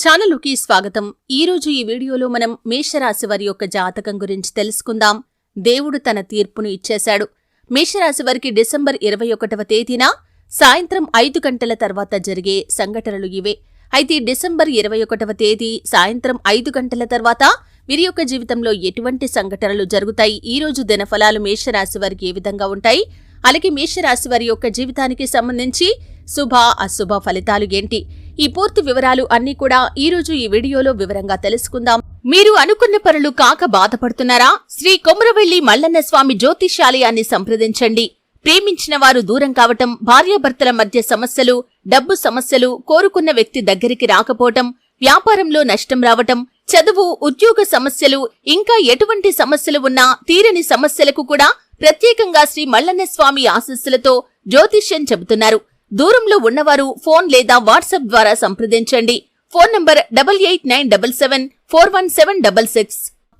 ఛానలుకి స్వాగతం. ఈరోజు ఈ వీడియోలో మనం మేషరాశి వారి యొక్క జాతకం గురించి తెలుసుకుందాం. దేవుడు తన తీర్పును ఇచ్చేశాడు. మేషరాశి వారికి డిసెంబర్ 21వ తేదీన సాయంత్రం 5 గంటల తర్వాత జరిగే సంఘటనలు ఇవే. అయితే డిసెంబర్ 21వ తేదీ సాయంత్రం 5 గంటల తర్వాత వీరి యొక్క జీవితంలో ఎటువంటి సంఘటనలు జరుగుతాయి, ఈ రోజు దినఫలాలు మేషరాశి వారికి ఏ విధంగా ఉంటాయి, అలాగే మేషరాశి వారి యొక్క జీవితానికి సంబంధించి శుభ అశుభ ఫలితాలు ఏంటి, ఈ పూర్తి వివరాలు అన్నీ కూడా ఈ రోజు ఈ వీడియోలో వివరంగా తెలుసుకుందాం. మీరు అనుకున్న పనులు కాక బాధపడుతున్నారా? శ్రీ కొమురవెల్లి మల్లన్న స్వామి జ్యోతిష్యాలయాన్ని సంప్రదించండి. ప్రేమించిన వారు దూరం కావటం, భార్యాభర్తల మధ్య సమస్యలు, డబ్బు సమస్యలు, కోరుకున్న వ్యక్తి దగ్గరికి రాకపోవటం, వ్యాపారంలో నష్టం రావటం, చదువు, ఉద్యోగ సమస్యలు, ఇంకా ఎటువంటి సమస్యలు ఉన్నా తీరని సమస్యలకు కూడా ప్రత్యేకంగా శ్రీ మల్లన్న స్వామి ఆశీస్సులతో జ్యోతిష్యం చెబుతున్నారు. దూరంలో ఉన్నవారు ఫోన్ లేదా వాట్సాప్ ద్వారా సంప్రదించండి. Phone number 8897741766.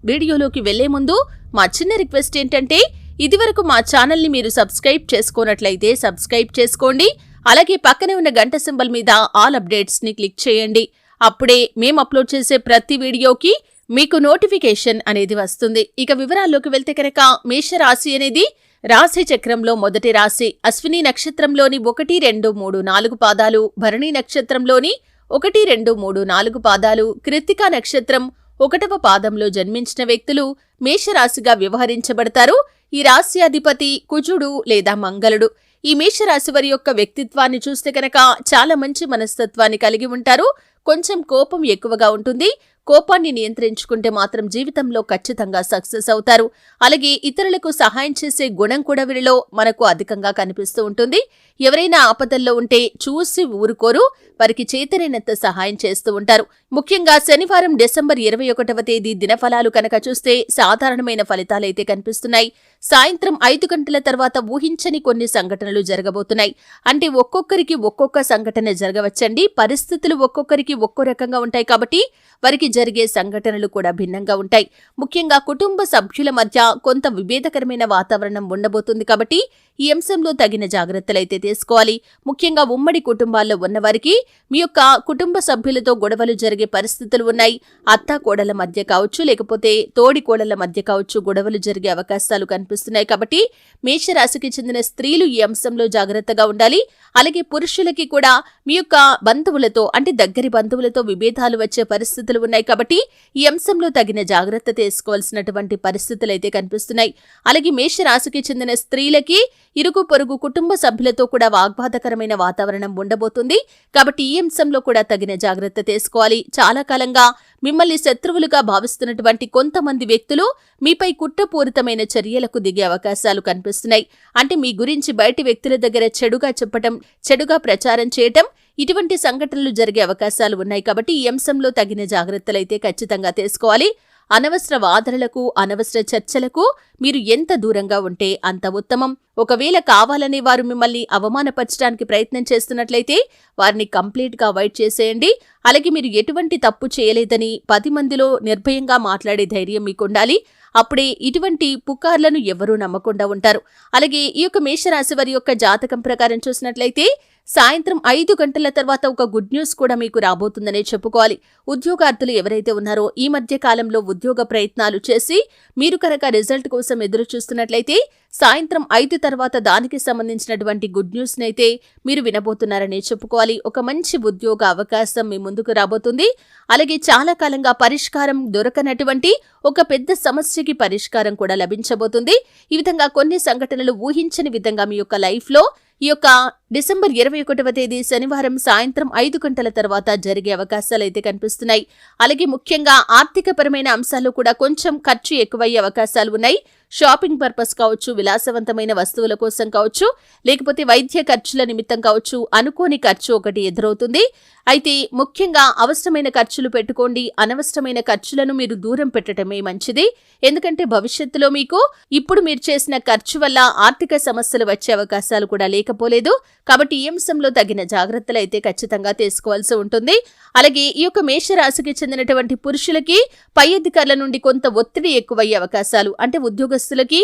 వీడియోలోకి వెళ్లే ముందు మా చిన్న రిక్వెస్ట్ ఏంటంటే, ఇదివరకు మా ఛానల్ ని మీరు సబ్స్క్రైబ్ చేసుకోనట్లయితే సబ్స్క్రైబ్ చేసుకోండి. అలాగే పక్కనే ఉన్న గంట సింబల్ మీద ఆల్ అప్డేట్స్ ని క్లిక్ చేయండి. అప్పుడే మేము అప్లోడ్ చేసే ప్రతి వీడియోకి మీకు నోటిఫికేషన్ అనేది వస్తుంది. ఇక వివరాల్లోకి వెళ్తే కనుక, మేషరాశి అనేది రాశి చక్రంలో మొదటి రాశి. అశ్విని నక్షత్రంలోని 1, 2, 3, 4 పాదాలు, భరణి నక్షత్రంలోని 1, 2, 3, 4 పాదాలు, కృత్తికా నక్షత్రం 1వ పాదంలో జన్మించిన వ్యక్తులు మేషరాశిగా వ్యవహరించబడతారు. ఈ రాశి అధిపతి కుజుడు లేదా మంగళుడు. ఈ మేషరాశి వారి యొక్క వ్యక్తిత్వాన్ని చూస్తే కనుక చాలా మంచి మనస్తత్వాన్ని కలిగి ఉంటారు. కొంచెం కోపం ఎక్కువగా ఉంటుంది. కోపాన్ని నియంత్రించుకుంటే మాత్రం జీవితంలో ఖచ్చితంగా సక్సెస్ అవుతారు. అలాగే ఇతరులకు సహాయం చేసే గుణం కూడా వీరిలో మనకు అధికంగా కనిపిస్తూ ఉంటుంది. ఎవరైనా ఆపదల్లో ఉంటే చూసి ఊరుకోరు, వారికి చేతనైనంత సహాయం చేస్తూ ఉంటారు. ముఖ్యంగా శనివారం డిసెంబర్ 21వ తేదీ దినఫలాలు కనుక చూస్తే సాధారణమైన ఫలితాలైతే కనిపిస్తున్నాయి. సాయంత్రం 5 గంటల తర్వాత ఊహించని కొన్ని సంఘటనలు జరగబోతున్నాయి. అంటే ఒక్కొక్కరికి ఒక్కొక్క సంఘటన జరగవచ్చండి. పరిస్థితులు ఒక్కొక్కరికి ఒక్కో రకంగా ఉంటాయి కాబట్టి వారికి జరిగే సంఘటనలు కూడా భిన్నంగా ఉంటాయి. ముఖ్యంగా కుటుంబ సభ్యుల మధ్య కొంత విభేదకరమైన వాతావరణం ఉండబోతుంది కాబట్టి ఈ అంశంలో తగిన జాగ్రత్తలైతే తీసుకోవాలి. ముఖ్యంగా ఉమ్మడి కుటుంబాల్లో ఉన్నవారికి మీ యొక్క కుటుంబ సభ్యులతో గొడవలు జరిగే పరిస్థితులు ఉన్నాయి. అత్తా కోడల మధ్య కావచ్చు, లేకపోతే తోడి కోడల మధ్య కావచ్చు, గొడవలు జరిగే అవకాశాలు కనిపిస్తున్నాయి. కాబట్టి మేషరాశికి చెందిన స్త్రీలు ఈ అంశంలో జాగ్రత్తగా ఉండాలి. అలాగే పురుషులకి కూడా మీ యొక్క బంధువులతో, అంటే దగ్గరి బంధువులతో విభేదాలు వచ్చే పరిస్థితులు ఉన్నాయి కాబట్టి ఈ అంశంలో తగిన జాగ్రత్త తీసుకోవాల్సినటువంటి పరిస్థితులు అయితే కనిపిస్తున్నాయి. అలాగే మేషరాశికి చెందిన స్త్రీలకి ఇరుగు పొరుగు కుటుంబ సభ్యులతో కూడా వాగ్వాదకరమైన వాతావరణం ఉండబోతుంది. కాబట్టి ఈ అంశంలో కూడా తగిన జాగ్రత్త తీసుకోవాలి. చాలా కాలంగా మిమ్మల్ని శత్రువులుగా భావిస్తున్నటువంటి కొంతమంది వ్యక్తులు మీపై కుట్రపూరితమైన చర్యలకు దిగే అవకాశాలు కనిపిస్తున్నాయి. అంటే మీ గురించి బయటి వ్యక్తుల దగ్గర చెడుగా చెప్పటం, చెడుగా ప్రచారం చేయటం, ఇటువంటి సంఘటనలు జరిగే అవకాశాలు ఉన్నాయి. కాబట్టి ఈ అంశంలో తగిన జాగ్రత్తలైతే ఖచ్చితంగా తీసుకోవాలి. అనవసర వాదనలకు, అనవసర చర్చలకు మీరు ఎంత దూరంగా ఉంటే అంత ఉత్తమం. ఒకవేళ కావాలనే వారు మిమ్మల్ని అవమానపరచడానికి ప్రయత్నం చేస్తున్నట్లయితే వారిని కంప్లీట్గా అవాయిడ్ చేసేయండి. అలాగే మీరు ఎటువంటి తప్పు చేయలేదని 10 మందిలో నిర్భయంగా మాట్లాడే ధైర్యం మీకు ఉండాలి. అప్పుడే ఇటువంటి పుకార్లను ఎవరూ నమ్మకుండా ఉంటారు. అలాగే ఈ యొక్క మేషరాశి వారి యొక్క జాతకం ప్రకారం చూసినట్లయితే సాయంత్రం 5 గంటల తర్వాత ఒక గుడ్ న్యూస్ కూడా మీకు రాబోతుందనే చెప్పుకోవాలి. ఉద్యోగార్థులు ఎవరైతే ఉన్నారో ఈ మధ్య కాలంలో ఉద్యోగ ప్రయత్నాలు చేసి మీరు కనుక రిజల్ట్ కోసం ఎదురు చూస్తున్నట్లయితే సాయంత్రం 5 తర్వాత దానికి సంబంధించినటువంటి గుడ్ న్యూస్ నైతే మీరు వినబోతున్నారనే చెప్పుకోవాలి. ఒక మంచి ఉద్యోగ అవకాశం మీ ముందుకు రాబోతుంది. అలాగే చాలా కాలంగా పరిష్కారం దొరకనటువంటి ఒక పెద్ద సమస్యకి పరిష్కారం కూడా లభించబోతుంది. ఈ విధంగా కొన్ని సంఘటనలు ఊహించని విధంగా మీ యొక్క లైఫ్ లో ఈ యొక్క డిసెంబర్ 21వ తేదీ శనివారం సాయంత్రం 5 గంటల తర్వాత జరిగే అవకాశాలు అయితే కనిపిస్తున్నాయి. అలాగే ముఖ్యంగా ఆర్థికపరమైన అంశాల్లో కూడా కొంచెం ఖర్చు ఎక్కువయ్యే అవకాశాలు ఉన్నాయి. షాపింగ్ పర్పస్ కావచ్చు, విలాసవంతమైన వస్తువుల కోసం కావచ్చు, లేకపోతే వైద్య ఖర్చుల నిమిత్తం కావచ్చు, అనుకోని ఖర్చు ఒకటి ఎదురవుతుంది. అయితే ముఖ్యంగా అవసరమైన ఖర్చులు పెట్టుకోండి. అనవసరమైన ఖర్చులను మీరు దూరం పెట్టడమే మంచిది. ఎందుకంటే భవిష్యత్తులో మీకు ఇప్పుడు మీరు చేసిన ఖర్చు వల్ల ఆర్థిక సమస్యలు వచ్చే అవకాశాలు కూడా లేకపోలేదు. కాబట్టి ఈ అంశంలో తగిన జాగ్రత్తలు అయితే ఖచ్చితంగా తీసుకోవాల్సి ఉంటుంది. అలాగే ఈ యొక్క మేషరాశికి చెందినటువంటి పురుషులకి పై అధికారుల నుండి కొంత ఒత్తిడి ఎక్కువయ్యే అవకాశాలు, అంటే ఉద్యోగస్తులకి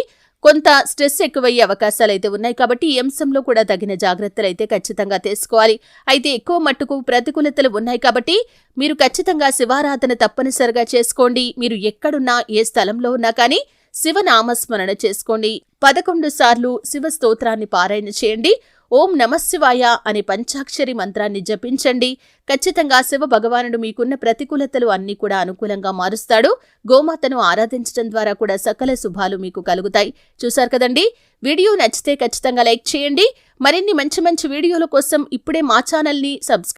కొంత స్ట్రెస్ ఎక్కువయ్యే అవకాశాలైతే ఉన్నాయి కాబట్టి ఈ అంశంలో కూడా తగిన జాగ్రత్తలైతే ఖచ్చితంగా తీసుకోవాలి. అయితే ఎక్కువ మట్టుకు ప్రతికూలతలు ఉన్నాయి కాబట్టి మీరు ఖచ్చితంగా శివారాధన తప్పనిసరిగా చేసుకోండి. మీరు ఎక్కడున్నా ఏ స్థలంలో ఉన్నా కానీ శివనామస్మరణ చేసుకోండి. 11 సార్లు శివ స్తోత్రాన్ని పారాయణ చేయండి. ఓం నమఃశివాయ అనే పంచాక్షరి మంత్రాన్ని జపించండి. ఖచ్చితంగా శివ భగవానుడు మీకున్న ప్రతికూలతలు అన్నీ కూడా అనుకూలంగా మారుస్తాడు. గోమాతను ఆరాధించడం ద్వారా కూడా సకల శుభాలు మీకు కలుగుతాయి. చూశారు కదండి, వీడియో నచ్చితే ఖచ్చితంగా లైక్ చేయండి. మరిన్ని మంచి మంచి వీడియోల కోసం ఇప్పుడే మా ఛానల్ని సబ్స్క్రైబ్